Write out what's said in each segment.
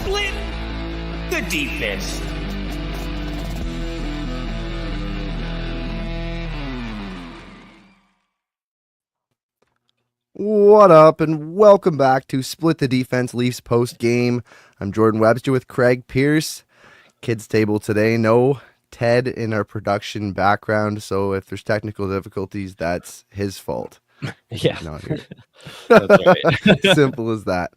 Split the defense. What up, and welcome back to Split the Defense Leafs post game. I'm Jordan Webster with Craig Pearce. Kids table today. No Ted in our production background, so if there's technical difficulties, that's his fault. Yeah, He's not here. that's right. Simple as that.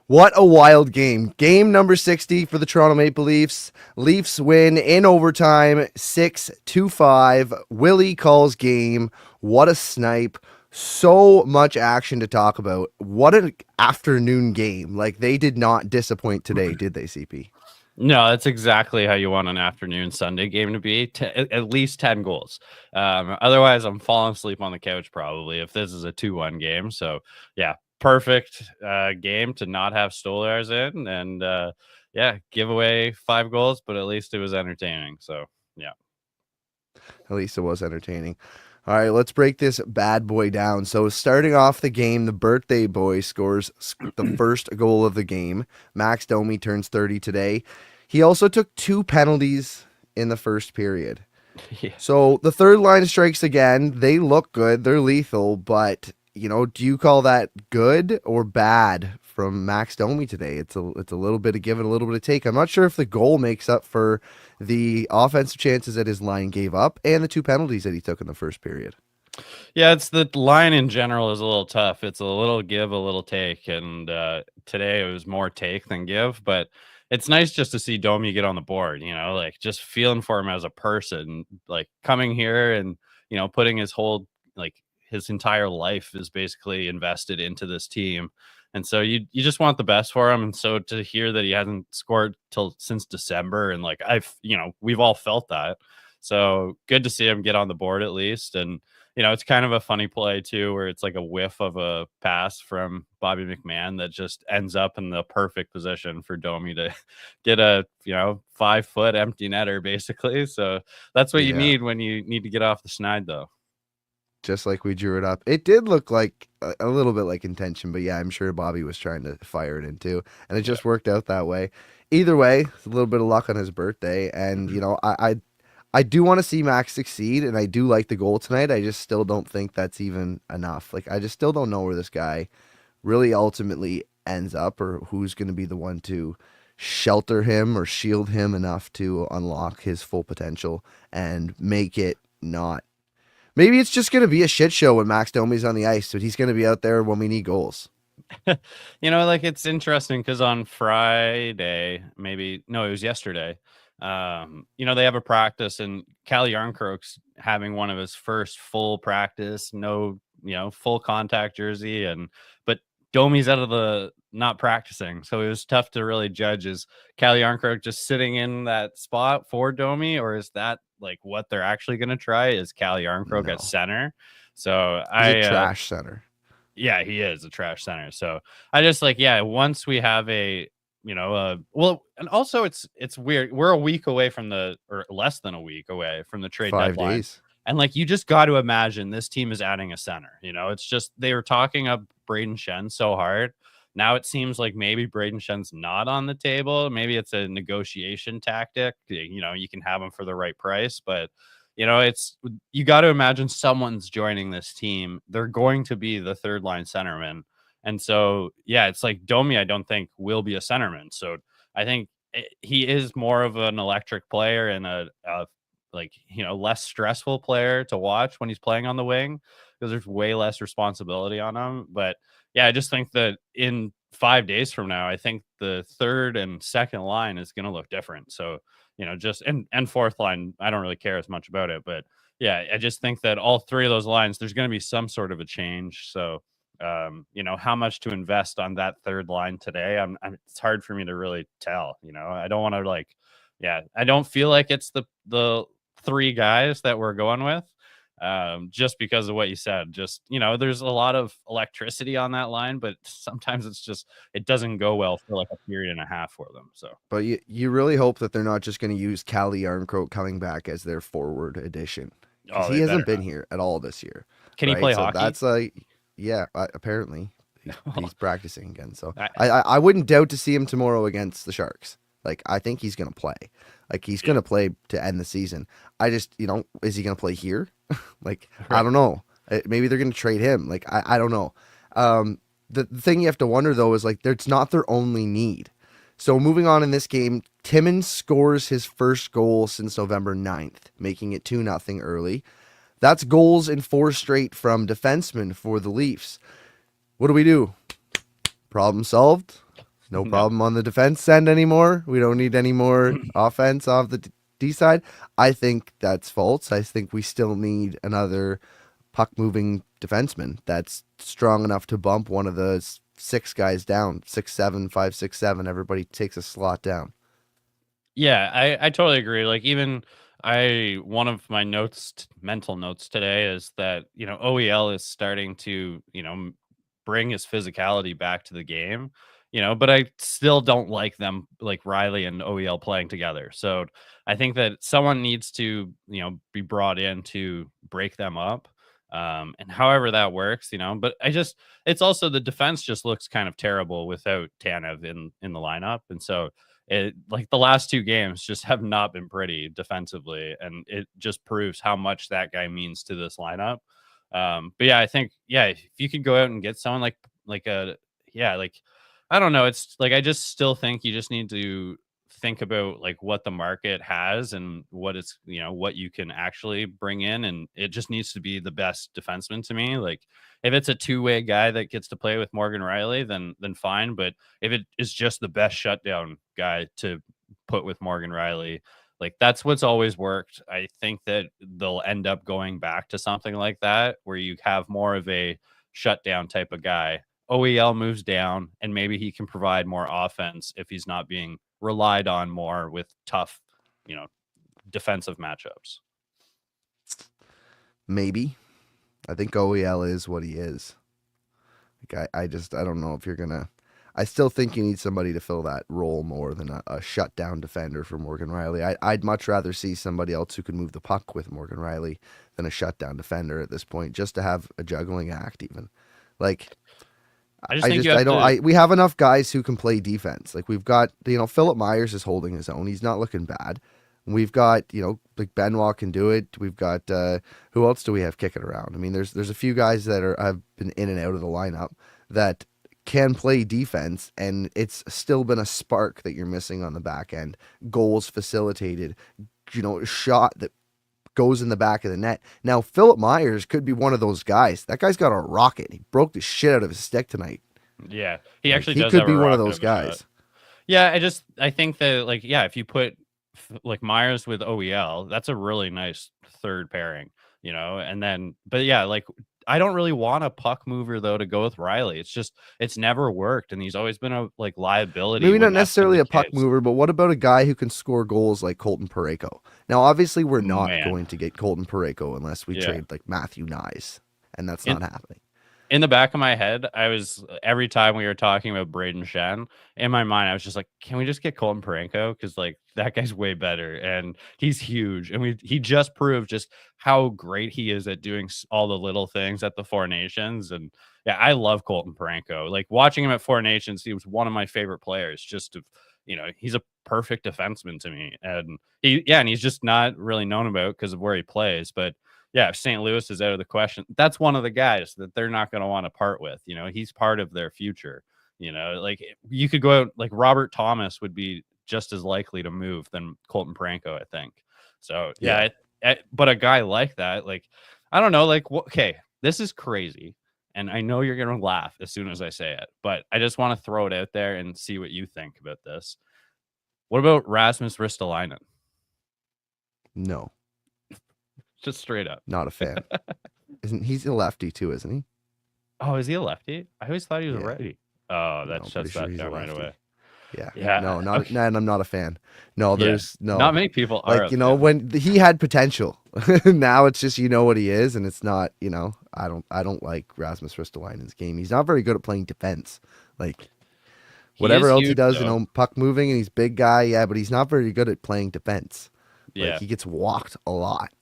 What a wild game. Game number 60 for the Toronto Maple Leafs. Leafs win in overtime, 6-5. Willie calls game. What a snipe. So much action to talk about. What an afternoon game. Like, they did not disappoint today, did they, CP? No, that's exactly how you want an afternoon Sunday game to be. At least 10 goals. Otherwise, I'm falling asleep on the couch probably if this is a 2-1 game. So, yeah, perfect game to not have Stolars in. And, yeah, give away 5 goals, but at least it was entertaining. So, yeah. At least it was entertaining. All right, let's break this bad boy down. So starting off the game, the birthday boy scores the first goal of the game. Max Domi turns 30 today. He also took 2 penalties in the first period. Yeah. So the third line strikes again. They look good. They're lethal. But, you know, do you call that good or bad from Max Domi today? It's a little bit of give and a little bit of take. I'm not sure if the goal makes up for the offensive chances that his line gave up and the 2 penalties that he took in the first period. Yeah, it's the line in general is a little tough. It's a little give, a little take. And today it was more take than give. But it's nice just to see Domi get on the board, you know, like just feeling for him as a person, like coming here and, you know, putting his whole, like his entire life is basically invested into this team. And so you just want the best for him. And so to hear that he hasn't scored since December, and like we've all felt that. So good to see him get on the board at least. And you know, it's kind of a funny play too, where it's like a whiff of a pass from Bobby McMahon that just ends up in the perfect position for Domi to get a 5-foot empty netter basically. So that's what you need when you need to get off the schneid though. Just like we drew it up. It did look like a little bit like intention, but yeah, I'm sure Bobby was trying to fire it in too. And it just worked out that way. Either way, it's a little bit of luck on his birthday. And, you know, I do want to see Max succeed, and I do like the goal tonight. I just still don't think that's even enough. Like, I just still don't know where this guy really ultimately ends up, or who's going to be the one to shelter him or shield him enough to unlock his full potential and make it not. Maybe it's just going to be a shit show when Max Domi's on the ice, but he's going to be out there when we need goals. You know, like it's interesting because on Friday, it was yesterday. You know, they have a practice and Cal Yarncroke's having one of his first full practice, no, full contact jersey. But Domi's out of the not practicing. So it was tough to really judge. Is Cal Yarncroke just sitting in that spot for Domi, or is that like what they're actually going to try? Is Cal Yarncroke at center? So He's a trash center. Yeah, he is a trash center. So I just once we have and also it's weird. We're a week away or less than a week away from the trade 5 deadline. days. And like, you just got to imagine this team is adding a center. You know, it's just, they were talking up Braden Shen so hard. Now it seems like maybe Braden Shen's not on the table. Maybe it's a negotiation tactic. You know, you can have him for the right price, but you got to imagine someone's joining this team. They're going to be the third line centerman. And so, yeah, it's like Domi, I don't think will be a centerman. So I think he is more of an electric player and a less stressful player to watch when he's playing on the wing, because there's way less responsibility on him. But yeah, I just think that in 5 days from now, I think the third and second line is going to look different. So, and fourth line, I don't really care as much about it, but yeah, I just think that all three of those lines, there's going to be some sort of a change. So, how much to invest on that third line today, it's hard for me to really tell. I don't want to I don't feel like it's the 3 guys that we're going with, just because of what you said. Just, there's a lot of electricity on that line, but sometimes it doesn't go well for like a period and a half for them. So, but you really hope that they're not just going to use Callie Yarncroke coming back as their forward addition. He hasn't been here at all this year. Can he play hockey? That's apparently He's practicing again. So I- I wouldn't doubt to see him tomorrow against the Sharks. Like, I think he's going to play. Like, he's going to play to end the season. I just, is he going to play here? Like, I don't know. Maybe they're going to trade him. Like, I don't know. The thing you have to wonder, though, is, like, it's not their only need. So moving on in this game, Timmins scores his first goal since November 9th, making it 2-0 early. That's goals in 4 straight from defensemen for the Leafs. What do? Problem solved? No problem on the defense end anymore. We don't need any more offense off the D side. I think that's false. I think we still need another puck-moving defenseman that's strong enough to bump one of the 6 guys down. 6'7", 5'6", 7". Everybody takes a slot down. Yeah, I totally agree. Like, even one of my mental notes today is that, OEL is starting to, bring his physicality back to the game, but I still don't like them, like Riley and OEL playing together. So I think that someone needs to, be brought in to break them up. And however that works, but it's also the defense just looks kind of terrible without Tanev in the lineup. And so it, like, the last 2 games just have not been pretty defensively, and it just proves how much that guy means to this lineup. But yeah, I think, if you could go out and get someone like a like, I don't know, it's like, I just still think you just need to think about, like, what the market has and what it's, what you can actually bring in, and it just needs to be the best defenseman to me. Like, if it's a two-way guy that gets to play with Morgan Riley, then fine. But if it is just the best shutdown guy to put with Morgan Riley, like, that's what's always worked. I think that they'll end up going back to something like that, where you have more of a shutdown type of guy. OEL moves down, and maybe he can provide more offense if he's not being relied on more with tough, defensive matchups. Maybe. I think OEL is what he is. Like, I don't know if you're going to... I still think you need somebody to fill that role more than a shutdown defender for Morgan Riley. I'd much rather see somebody else who can move the puck with Morgan Riley than a shutdown defender at this point, just to have a juggling act even. Like, we have enough guys who can play defense. Like, we've got, Philip Myers is holding his own. He's not looking bad. We've got, like, Benoit can do it. We've got, who else do we have kicking around? I mean, there's a few guys that have been in and out of the lineup that can play defense, and it's still been a spark that you're missing on the back end. Goals facilitated, shot that goes in the back of the net. Now, Philip Myers could be one of those guys. That guy's got a rocket. He broke the shit out of his stick tonight. Yeah, he actually he does could have be a one of rocket those a guys. shot. Yeah, I think that, like, if you put like Myers with OEL, that's a really nice third pairing, and then, but yeah, like, I don't really want a puck mover, though, to go with Riley. It's never worked, and he's always been a, like, liability. Maybe not necessarily a puck mover, but what about a guy who can score goals like Colton Parayko? Now, obviously, we're not going to get Colton Parayko unless we trade, like, Matthew Nyes, and that's not happening. In the back of my head, every time we were talking about Braden Shen, in my mind, I was just like, can we just get Colton Parayko? Because, like, that guy's way better, and he's huge, and he just proved just how great he is at doing all the little things at the Four Nations. And yeah, I love Colton Parayko. Like, watching him at Four Nations, he was one of my favorite players. He's a perfect defenseman to me, and he's just not really known about because of where he plays, but. Yeah, if St. Louis is out of the question, that's one of the guys that they're not going to want to part with. He's part of their future. Like, you could go out, like, Robert Thomas would be just as likely to move than Colton Parayko, I think. So, but a guy like that, like, I don't know, like, okay, this is crazy. And I know you're going to laugh as soon as I say it, but I just want to throw it out there and see what you think about this. What about Rasmus Ristolainen? No. Just straight up. Not a fan. He's a lefty too, isn't he? Oh, is he a lefty? I always thought he was a righty. Oh, that shuts that down right away. Yeah. No, and I'm not a fan. No, there's no. Not many people are. Like, when he had potential. Now it's just what he is, and it's not. I don't like Rasmus Ristolainen's game. He's not very good at playing defense. Like, whatever else he does, puck moving, and he's big guy. Yeah, but he's not very good at playing defense. Like, he gets walked a lot.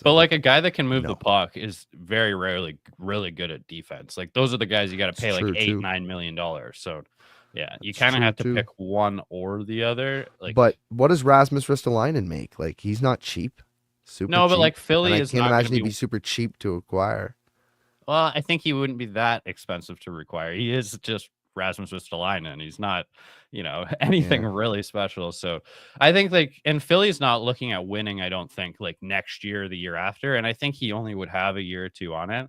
But So, like a guy that can move the no. puck is very rarely really good at defense. Like those are the guys you got to It's pay like true, too. $8-9 million. So yeah, you It's kind of true, have to too. pick one or the other. Like But what does Rasmus Ristolainen make? Like, he's not cheap, super no, but cheap, like and Philly I is can't not going to imagine he'd be. be super cheap to acquire. Well, I think he wouldn't be that expensive to require. He is just Rasmus Ristolainen. He's not, anything Yeah. really special. So I think and Philly's not looking at winning, I don't think, like next year or the year after. And I think he only would have a year or two on it.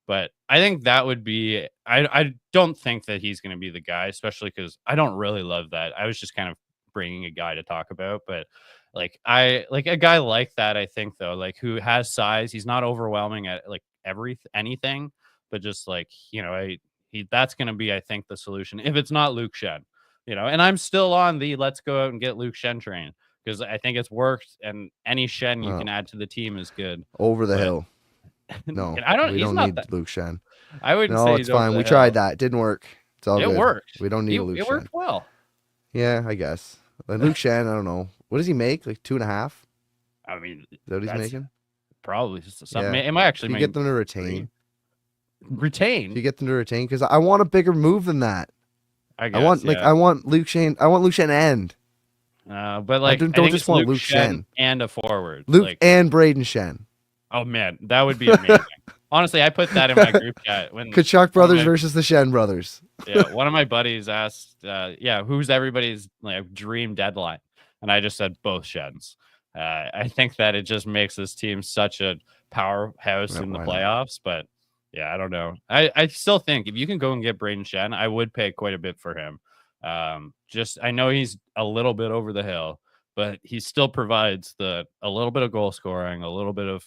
But I think that would be, I don't think that he's going to be the guy, especially because I don't really love that. I was just kind of bringing a guy to talk about, but like a guy like that, I think though, like who has size, he's not overwhelming at like anything, but just like, that's going to be, I think, the solution. If it's not Luke Shen, and I'm still on the let's go out and get Luke Shen train because I think it's worked and any Shen you can Well, add to the team is good. over the But hill. No, we he's don't not need that, Luke Shen. I wouldn't No, say it's he's over fine. the We tried hill. that. It didn't work. It's all It good. worked. We don't need a Luke It Shen. worked well. Yeah, I guess. Like Luke Shen, I don't know. What does he make? Like 2.5? I mean, Is that what he's that's making? probably just something. Yeah. It might actually If you make get them to retain. If retain. you get them to retain, because I want a bigger move than that. I guess. I want Luke Shen. I want Luke Shen and. But like, don't I think just it's want Luke Luke Shen Shen. and a forward. Luke Like, and Braden Shen. oh man, that would be amazing. Honestly, I put that in my group chat when Kachuk one of brothers my- versus the Shen brothers. yeah, one of my buddies asked, who's everybody's like dream deadline, and I just said both Shens. I think that it just makes this team such a powerhouse Yeah, in the why not? playoffs, but yeah, I don't know. I still think if you can go and get Braden Shen, I would pay quite a bit for him. Just I know he's a little bit over the hill, but he still provides a little bit of goal scoring, a little bit of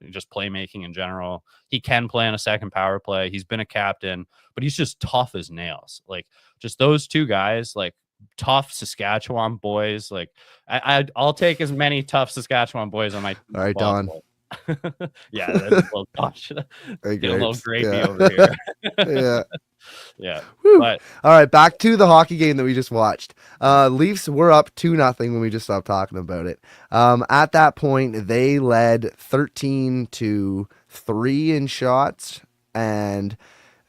just playmaking in general. He can play on a second power play. He's been a captain, but he's just tough as nails. Like just those two guys, like tough Saskatchewan boys. Like I'll take as many tough Saskatchewan boys on my team. All right, Don. Yeah, that's a little gosh. Hey, Get a little grapes. grapey Yeah. over here. Yeah. Yeah. Whew. But All right, back to the hockey game that we just watched. Leafs were up 2-0 when we just stopped talking about it. At that point, they led 13-3 in shots, and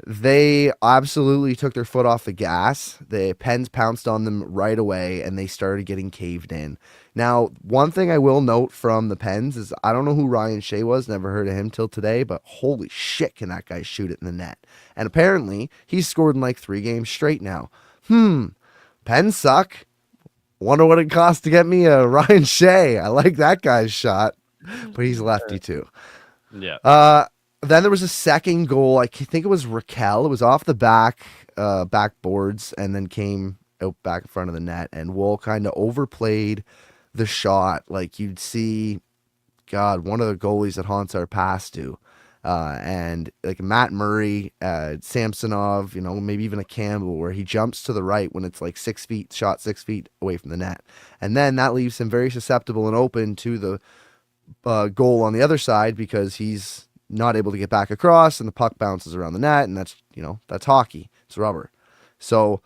they absolutely took their foot off the gas. The Pens pounced on them right away, and they started getting caved in. Now, one thing I will note from the Pens is I don't know who Ryan Shea was, never heard of him till today, but holy shit, can that guy shoot it in the net. And apparently, he's scored in like 3 games straight now. Pens suck. Wonder what it costs to get me a Ryan Shea. I like that guy's shot, but he's lefty too. yeah. Then there was a second goal. I think it was Raquel. It was off the backboards and then came out back in front of the net. And Wool kind of overplayed the shot. Like you'd see, God, one of the goalies that Hansar passed to. And like Matt Murray, Samsonov, maybe even a Campbell, where he jumps to the right when it's like 6 feet, shot 6 feet away from the net. And then that leaves him very susceptible and open to the goal on the other side because he's not able to get back across and the puck bounces around the net. And that's hockey. It's rubber. So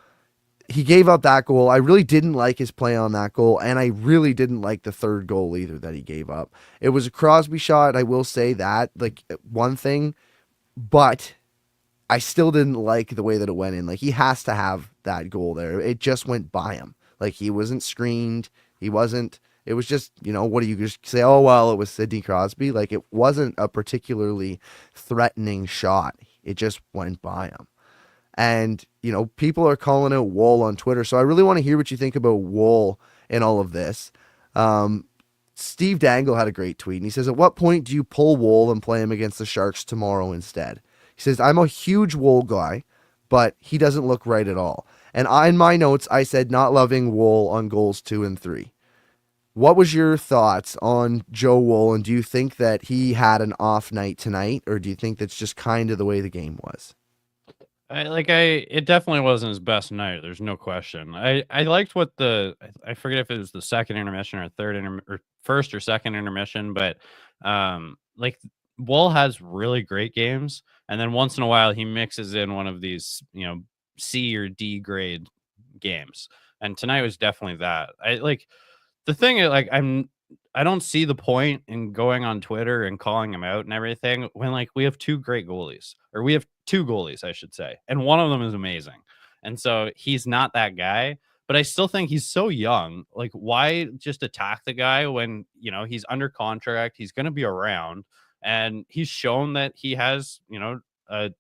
he gave up that goal. I really didn't like his play on that goal, and I really didn't like the third goal either that he gave up. It was a Crosby shot, I will say that, like one thing, but I still didn't like the way that it went in. Like he has to have that goal there. It just went by him. Like he wasn't screened. It was just, what do you just say? Oh, well, it was Sidney Crosby. Like it wasn't a particularly threatening shot. It just went by him. And, people are calling out Wool on Twitter. So I really want to hear what you think about Wool in all of this. Steve Dangle had a great tweet. And he says, at what point do you pull Wool and play him against the Sharks tomorrow instead? He says, I'm a huge Wool guy, but he doesn't look right at all. And in my notes, I said not loving Wool on goals 2 and 3. What was your thoughts on Joe Wool? And do you think that he had an off night tonight? Or do you think that's just kind of the way the game was? It definitely wasn't his best night. There's no question. I liked what I forget if it was the second intermission or or first or second intermission, but like Wool has really great games, and then once in a while he mixes in one of these C or D grade games, and tonight was definitely that. The thing is, like, I don't see the point in going on Twitter and calling him out and everything when like we have two great goalies, or we have two goalies, I should say, and one of them is amazing. And so he's not that guy, but I still think he's so young. Like, why just attack the guy when he's under contract, he's going to be around, and he's shown that he has, a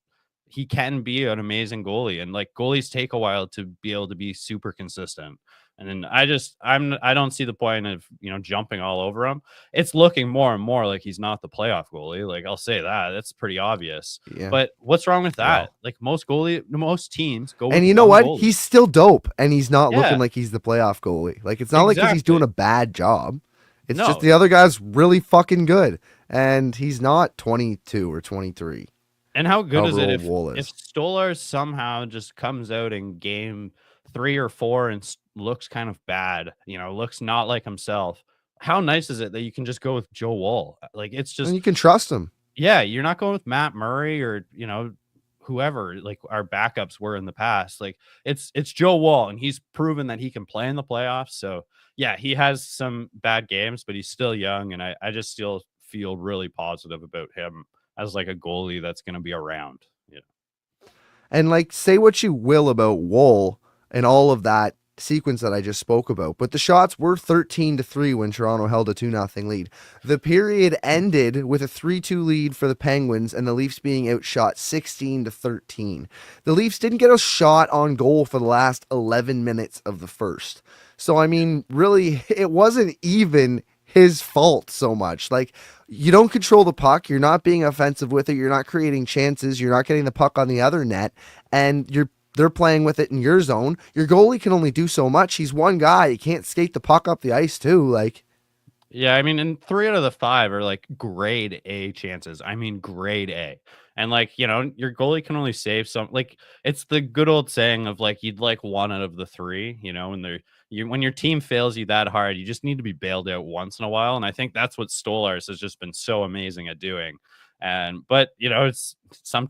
he can be an amazing goalie, and like goalies take a while to be able to be super consistent. And then I don't see the point of jumping all over him. It's looking more and more like he's not the playoff goalie. Like, I'll say that. That's pretty obvious. Yeah. But what's wrong with that? Well, Like, most teams go with and you know one what? goalie. He's still dope, and he's not looking Yeah, like he's the playoff goalie. Like, it's not like he's doing exactly. a bad job. It's just No. the other guy's really fucking good, and he's not 22 or 23. And how good is However it old if Wool if is. Stolar somehow just comes out in game 3 or 4 and looks kind of bad, looks not like himself? How nice is it that you can just go with Joe Wool? Like, it's And just, you can trust him. yeah, you're not going with Matt Murray or whoever like our backups were in the past. Like, it's Joe Wool, and he's proven that he can play in the playoffs. So yeah, he has some bad games, but he's still young, and I just still feel really positive about him as like a goalie that's going to be around. Yeah. And like, say what you will about Wool and all of that sequence that I just spoke about, but the shots were 13-3 when Toronto held a 2-0 lead. The period ended with a 3-2 lead for the Penguins, and the Leafs being outshot 16-13. The Leafs didn't get a shot on goal for the last 11 minutes of the first. So I mean, really, it wasn't even his fault so much. Like, you don't control the puck, you're not being offensive with it, you're not creating chances, you're not getting the puck on the other net, and they're playing with it in your zone. Your goalie can only do so much. He's one guy. He can't skate the puck up the ice too. Like, Yeah, I mean, and 3 out of the 5 are like grade A chances. I mean, grade A. And like, your goalie can only save some. Like, it's the good old saying of like you'd like 1 out of the 3, when when your team fails you that hard, you just need to be bailed out once in a while. And I think that's what Stolarz has just been so amazing at doing. And but it's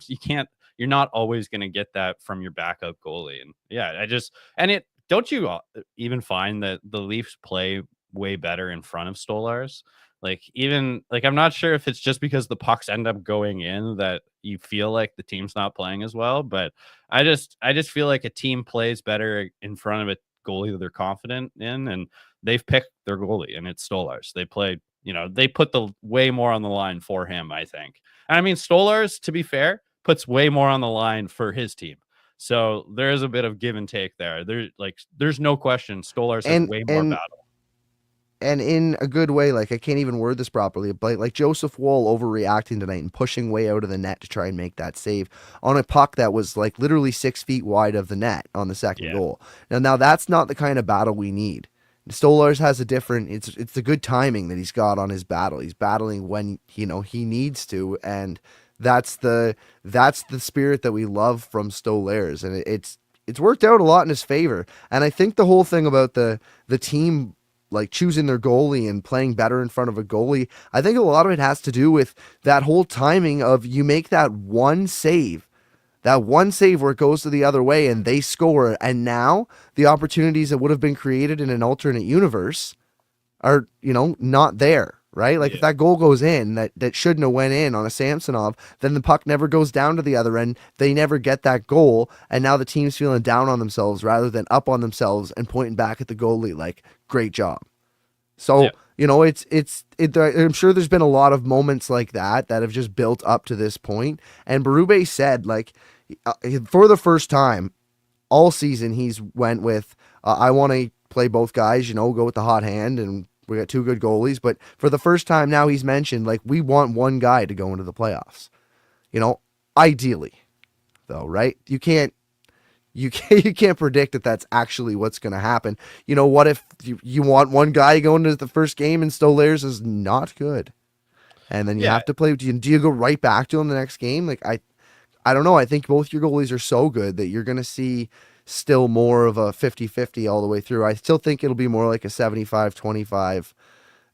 you can't, you're not always going to get that from your backup goalie. And yeah, it don't you even find that the Leafs play way better in front of Stolarz? Like, even like, I'm not sure if it's just because the pucks end up going in that you feel like the team's not playing as well, but I just feel like a team plays better in front of a goalie that they're confident in, and they've picked their goalie, and it's Stolarz. They played, they put the way more on the line for him, I think. And I mean, Stolarz, to be fair, puts way more on the line for his team. So there is a bit of give and take there. There's no question Stolarz has and way more and battle. and in a good way. Like, I can't even word this properly, but like Joseph Woll overreacting tonight and pushing way out of the net to try and make that save on a puck that was like literally 6 feet wide of the net on the second Yeah. goal. Now that's not the kind of battle we need. Stolarz has a different. It's the good timing that he's got on his battle. He's battling when he needs to, and that's the spirit that we love from Stolarz, and it's worked out a lot in his favor. And I think the whole thing about the team like choosing their goalie and playing better in front of a goalie, I think a lot of it has to do with that whole timing of you make that one save where it goes to the other way and they score. And now the opportunities that would have been created in an alternate universe are, not there, right? Like, Yeah. if that goal goes in that shouldn't have went in on a Samsonov, then the puck never goes down to the other end. They never get that goal. And now the team's feeling down on themselves rather than up on themselves and pointing back at the goalie like, great job. So, Yeah. I'm sure there's been a lot of moments like that have just built up to this point. And Berube said, like, for the first time all season, he's went with, I want to play both guys, go with the hot hand, and we got two good goalies. But for the first time now, he's mentioned, like, we want one guy to go into the playoffs. Ideally, though, right? You can't predict that that's actually what's going to happen. What if you want one guy going into the first game and Stolarz is not good, and then you Yeah. have to play? Do you go right back to him the next game? Like, I don't know. I think both your goalies are so good that you're going to see still more of a 50-50 all the way through. I still think it'll be more like a 75-25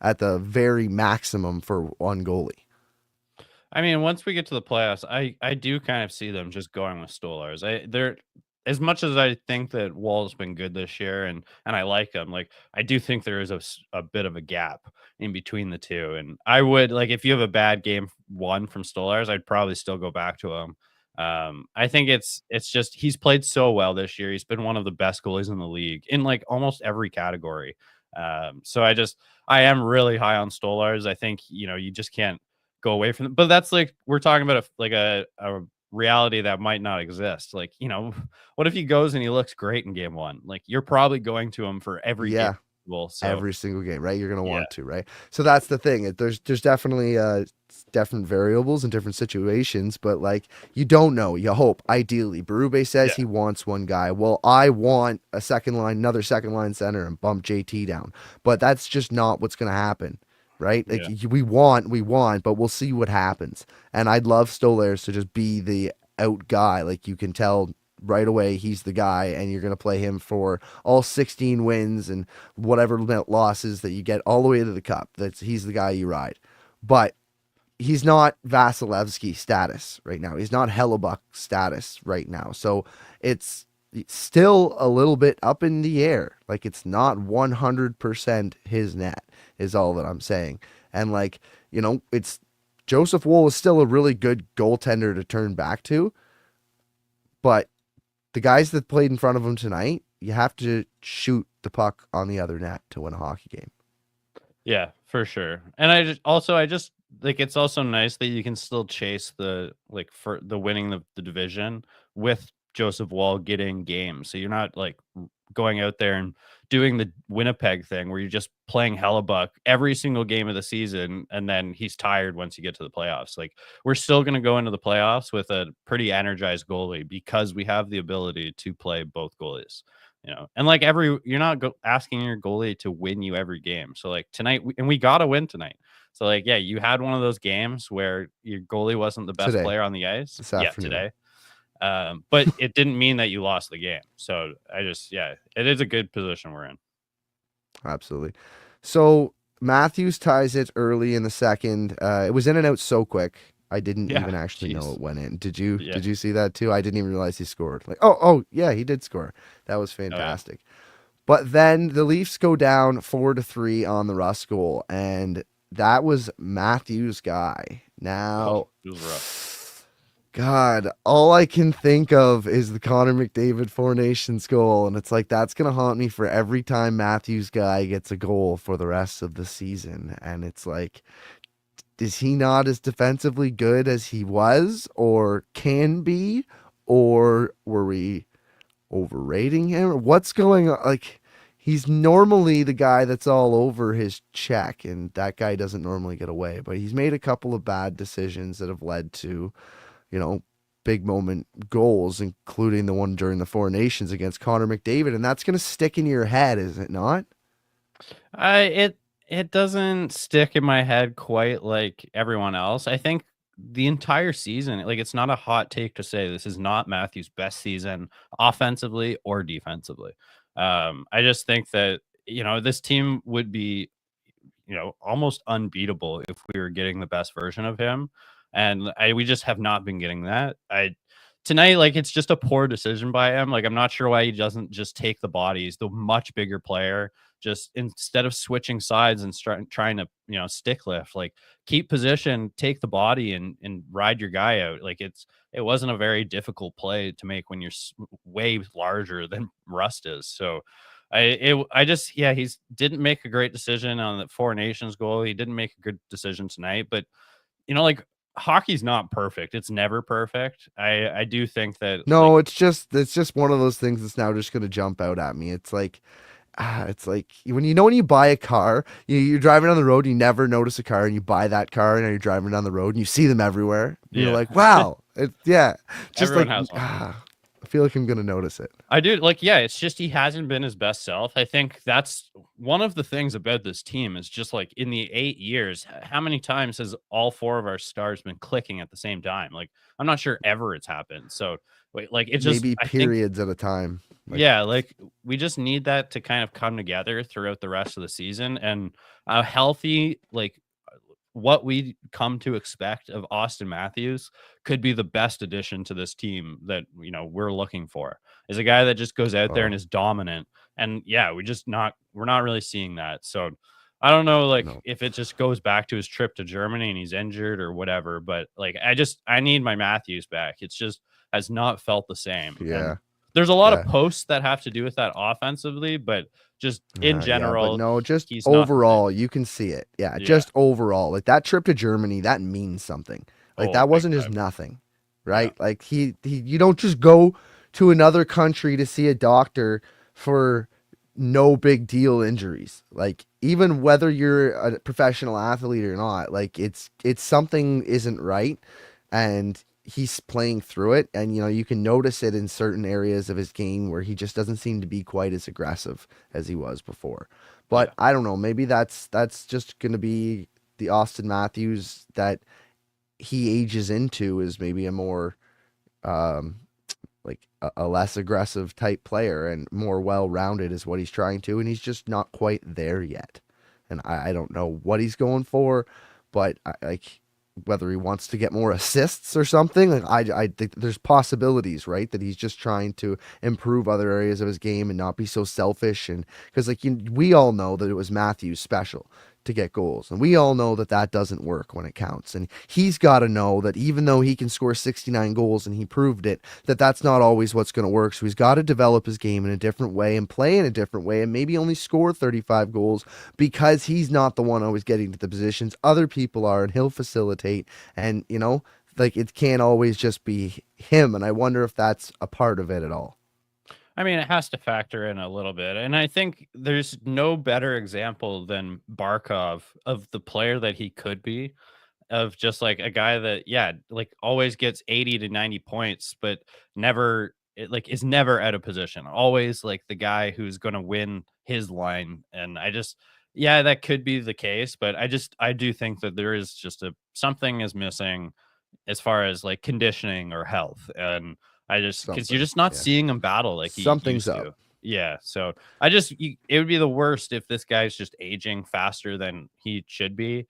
at the very maximum for one goalie. I mean, once we get to the playoffs, I do kind of see them just going with Stolarz. as much as I think that Wall's been good this year and I like him, like I do think there is a bit of a gap in between the two. And I would like if you have a bad game one from Stolarz, I'd probably still go back to him. I think it's just he's played so well this year. He's been one of the best goalies in the league in like almost every category. So I am really high on Stolarz. I think you just can't go away from it. But that's like we're talking about a reality that might not exist. Like, what if he goes and he looks great in game one? Like, you're probably going to him for every game. Yeah. Well, so Every single game, right? You're gonna yeah, want to, right? So that's the thing. There's definitely different variables and different situations, but like you don't know. You hope. Ideally, Berube says yeah, he wants one guy. Well, I want another second line center, and bump JT down. But that's just not what's gonna happen, right? Like yeah, we want, but we'll see what happens. And I'd love Stolarz to just be the out guy. Like you can tell right away he's the guy, and you're going to play him for all 16 wins and whatever losses that you get all the way to the cup. He's the guy you ride. But he's not Vasilevsky status right now. He's not Hellebuck status right now. So it's still a little bit up in the air. Like it's not 100% his net is all that I'm saying. And like, it's Joseph Woll is still a really good goaltender to turn back to, but the guys that played in front of him tonight, you have to shoot the puck on the other net to win a hockey game. yeah, for sure. And I just like it's also nice that you can still chase for the winning the division with Joseph Wall getting games. So you're not like going out there and doing the Winnipeg thing where you're just playing Hellebuck every single game of the season and then he's tired once you get to the playoffs. Like we're still going to go into the playoffs with a pretty energized goalie because we have the ability to play both goalies. And like you're not asking your goalie to win you every game. So like tonight, we got to win tonight. So like, yeah, you had one of those games where your goalie wasn't the best Today. player on the ice. This Yeah, afternoon. today. But it didn't mean that you lost the game. So it is a good position we're in. Absolutely. So Matthews ties it early in the second. It was in and out so quick. I didn't Yeah, even actually know jeez. it went in. Did you? Yeah. Did you see that too? I didn't even realize he scored. Like, oh yeah, he did score. That was fantastic. But then the Leafs go down 4-3 on the Russ goal, and that was Matthews' guy. Now, It was rough. God, all I can think of is the Connor McDavid Four Nations goal, and it's like that's gonna haunt me for every time Matthews' guy gets a goal for the rest of the season. And it's like, is he not as defensively good as he was or can be, or were we overrating him? What's going on? Like, he's normally the guy that's all over his check, and that guy doesn't normally get away. But he's made a couple of bad decisions that have led to, big moment goals, including the one during the Four Nations against Connor McDavid, and that's going to stick in your head, is it not? It doesn't stick in my head quite like everyone else. I think the entire season, like it's not a hot take to say this is not Matthews' best season offensively or defensively. I just think that this team would be almost unbeatable if we were getting the best version of him, and we just have not been getting that. Tonight, like it's just a poor decision by him. Like I'm not sure why he doesn't just take the body. He's the much bigger player. Just instead of switching sides and trying to stick lift, like keep position, take the body, and ride your guy out. Like it wasn't a very difficult play to make when you're way larger than Rust is. So he's didn't make a great decision on the Four Nations goal. He didn't make a good decision tonight, but like hockey's not perfect. It's never perfect. I do think that No, it's just one of those things that's now just going to jump out at me. It's like when you buy a car, you're driving down the road, you never notice a car, and you buy that car, and now you're driving down the road, and you see them everywhere. You're like, wow, just everyone like has one. I feel like I'm gonna notice it. I do. It's just he hasn't been his best self. I think that's one of the things about this team is just like in the 8 years, how many times has all four of our stars been clicking at the same time? Like I'm not sure ever it's happened. So like it just maybe I periods at a time. Like we just need that to kind of come together throughout the rest of the season, and a healthy what we come to expect of Austin Matthews could be the best addition to this team that, we're looking for, is a guy that just goes out there and Oh, is dominant. And yeah, we're not really seeing that. So I don't know, like, no. if it just goes back to his trip to Germany and he's injured or whatever, but like, I need my Matthews back. It's just has not felt the same. Yeah. And there's a lot of Yeah. posts that have to do with that offensively, but just in Yeah, but general, no, just he's not the same. overall, you can see it. Yeah, Yeah. just overall, like that trip to Germany, that means something. Like Oh, that big wasn't just time. nothing, Yeah. right? Like you don't just go to another country to see a doctor for no big deal injuries. Like even whether you're a professional athlete or not, like it's something isn't right, and he's playing through it, and you can notice it in certain areas of his game where he just doesn't seem to be quite as aggressive as he was before. Yeah. But I don't know, maybe that's just going to be the Austin Matthews that he ages into, is maybe a more um like a less aggressive type player and more well-rounded is what he's trying to, and he's just not quite there yet. And I don't know what he's going for, but like whether he wants to get more assists or something, like I think there's possibilities, right, that he's just trying to improve other areas of his game and not be so selfish. And because like we all know that it was Matthews' special to get goals, and we all know that that doesn't work when it counts, and he's got to know that even though he can score 69 goals, and he proved it, that that's not always what's going to work. So he's got to develop his game in a different way and play in a different way, and maybe only score 35 goals because he's not the one always getting to the positions, other people are, and he'll facilitate. And like it can't always just be him, and I wonder if that's a part of it at all. I mean, it has to factor in a little bit. And I think there's no better example than Barkov of the player that he could be, of just like a guy that, yeah, like always gets 80 to 90 points, but like is never out of position. Always like the guy who's going to win his line. And yeah, that could be the case, but I do think that there is just something is missing as far as like conditioning or health. And because you're Something, just not yeah, seeing him battle like he something's used up. to. Yeah. So it would be the worst if this guy's just aging faster than he should be.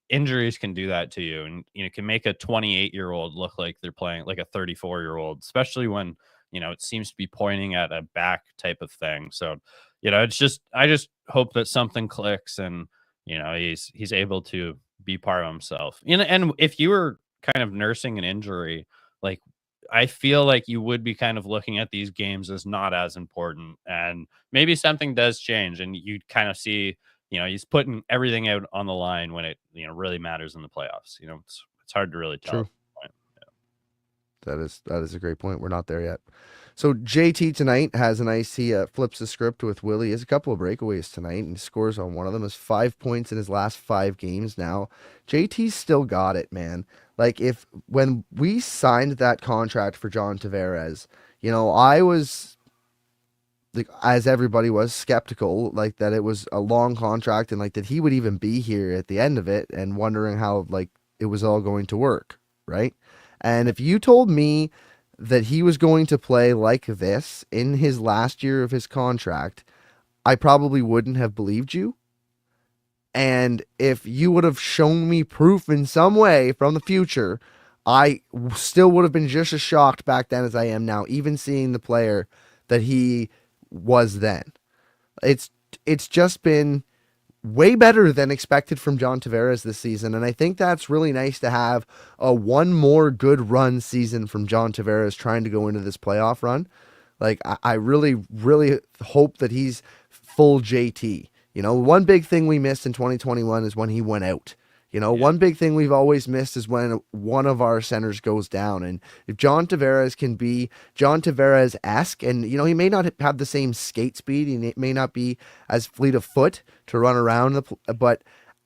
Injuries can do that to you, and can make a 28-year-old look like they're playing like a 34-year-old, especially when it seems to be pointing at a back type of thing. So it's just I just hope that something clicks, and he's able to be part of himself. And if you were kind of nursing an injury, like I feel like you would be kind of looking at these games as not as important, and maybe something does change, and you kind of see, he's putting everything out on the line when it, really matters in the playoffs. It's hard to really tell at True. this point. That is a great point. We're not there yet. So JT tonight has a nice. He flips the script with Willie. He has a couple of breakaways tonight and scores on one of them. Has 5 points in his last 5 games now. JT's still got it, man. Like when we signed that contract for John Tavares, I was like, as everybody was, skeptical, like that it was a long contract and like that he would even be here at the end of it, and wondering how like it was all going to work, right? And if you told me that he was going to play like this in his last year of his contract, I probably wouldn't have believed you. And if you would have shown me proof in some way from the future, I still would have been just as shocked back then as I am now, even seeing the player that he was then. It's just been way better than expected from John Tavares this season, and I think that's really nice to have a one more good run season from John Tavares trying to go into this playoff run. Like I really, really hope that he's full JT. One big thing we missed in 2021 is when he went out. Yeah. One big thing we've always missed is when one of our centers goes down. And if John Tavares can be John Tavares-esque, and, he may not have the same skate speed, he may not be as fleet of foot to run around, but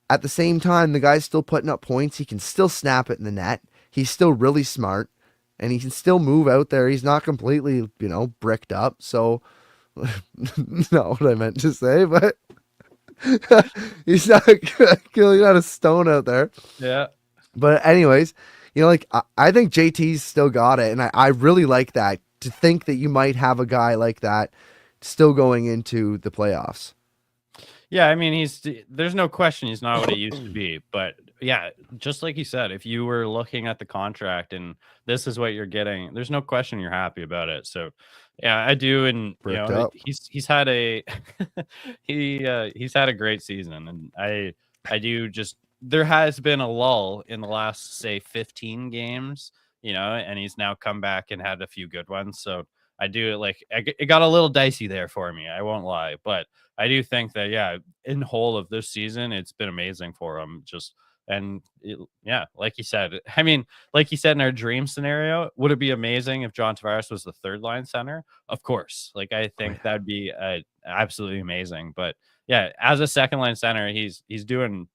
at the same time, the guy's still putting up points. He can still snap it in the net. He's still really smart, and he can still move out there. He's not completely, bricked up. So, not what I meant to say, but... he's not killing out a stone out there. Yeah. But anyways, I think JT's still got it, and I really like that, to think that you might have a guy like that still going into the playoffs. Yeah, I mean, there's no question he's not what he used to be. But yeah, just like you said, if you were looking at the contract and this is what you're getting, there's no question you're happy about it. So yeah, I do. And Bricked up. he's had a he's had a great season. And I do just, there has been a lull in the last, say, 15 games, and he's now come back and had a few good ones. So I do it got a little dicey there for me. I won't lie, but I do think that, yeah, in whole of this season, it's been amazing for him. Yeah, like you said, I mean, like you said, in our dream scenario, would it be amazing if John Tavares was the third line center? Of course. I think that'd be absolutely amazing. But yeah, as a second line center, he's doing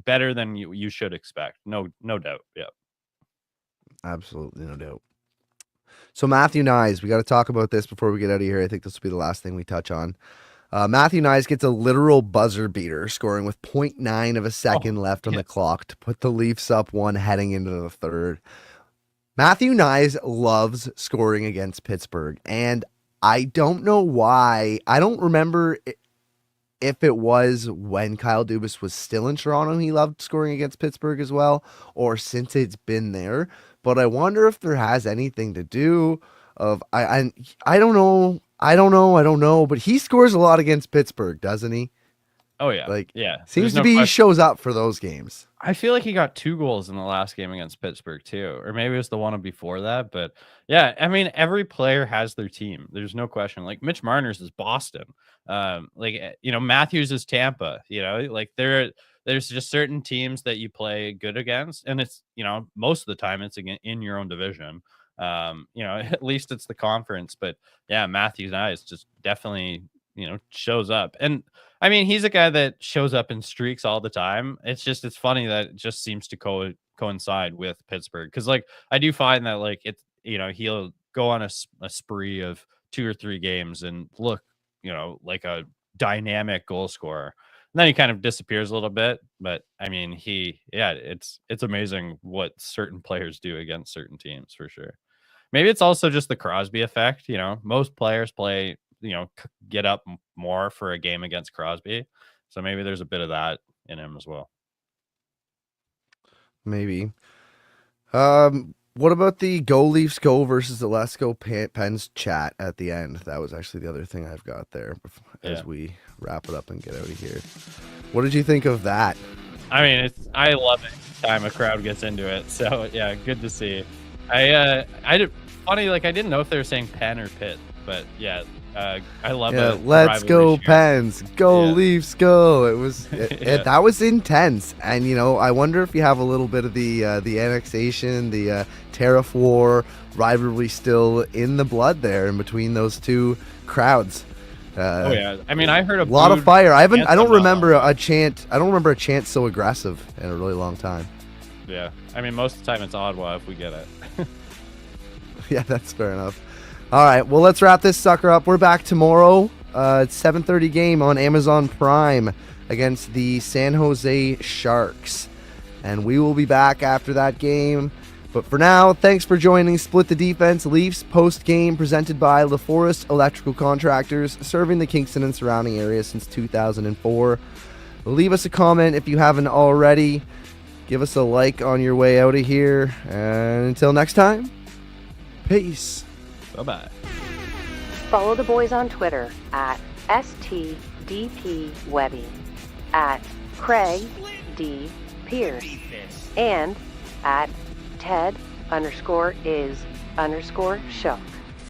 better than you should expect. No doubt. Yeah. Absolutely no doubt. So Matthew Nyes, we got to talk about this before we get out of here. I think this will be the last thing we touch on. Matthew Nyes gets a literal buzzer beater, scoring with 0.9 of a second left on the clock to put the Leafs up 1 heading into the third. Matthew Nyes loves scoring against Pittsburgh, and I don't know why. I don't remember if it was when Kyle Dubas was still in Toronto he loved scoring against Pittsburgh as well, or since it's been there. But I wonder if there has anything to do of I don't know. I don't know, but he scores a lot against Pittsburgh, doesn't he? Oh yeah. Yeah. Seems to be he shows up for those games. I feel like he got 2 goals in the last game against Pittsburgh too, or maybe it was the one before that. But yeah, I mean, every player has their team. There's no question. Like Mitch Marner's is Boston. Matthews is Tampa. There's just certain teams that you play good against, and it's most of the time it's in your own division. At least it's the conference. But yeah, Matthews Nyes just definitely shows up. And I mean, he's a guy that shows up in streaks all the time. It's funny that it just seems to coincide with Pittsburgh, because I do find that he'll go on a spree of 2 or 3 games and look like a dynamic goal scorer, and then he kind of disappears a little bit. But I mean, it's amazing what certain players do against certain teams, for sure. Maybe it's also just the Crosby effect. Most players play get up more for a game against Crosby. So maybe there's a bit of that in him as well. Maybe. What about the Go Leafs Go versus the Let's Go Pens chat at the end? That was actually the other thing I've got there as we wrap it up and get out of here. What did you think of that? I mean, I love it anytime a crowd gets into it. So yeah, good to see. I didn't know if they were saying Pen or Pitt, but yeah. I love it. Let's go Pens, go Leafs, go. It was that was intense, and I wonder if you have a little bit of the annexation, the tariff war rivalry still in the blood there, in between those two crowds. I mean, I heard a lot of fire. I don't remember a chant. I don't remember a chant so aggressive in a really long time. Yeah, I mean, most of the time it's Ottawa if we get it. Yeah, that's fair enough. All right, well, let's wrap this sucker up. We're back tomorrow. It's 7:30 game on Amazon Prime against the San Jose Sharks. And we will be back after that game. But for now, thanks for joining Split the Defense Leafs post-game, presented by LaForest Electrical Contractors, serving the Kingston and surrounding area since 2004. Leave us a comment if you haven't already. Give us a like on your way out of here. And until next time, peace. Bye-bye. Follow the boys on Twitter at STDPWebby, at Craig D. Pearce, and at Ted_is_show.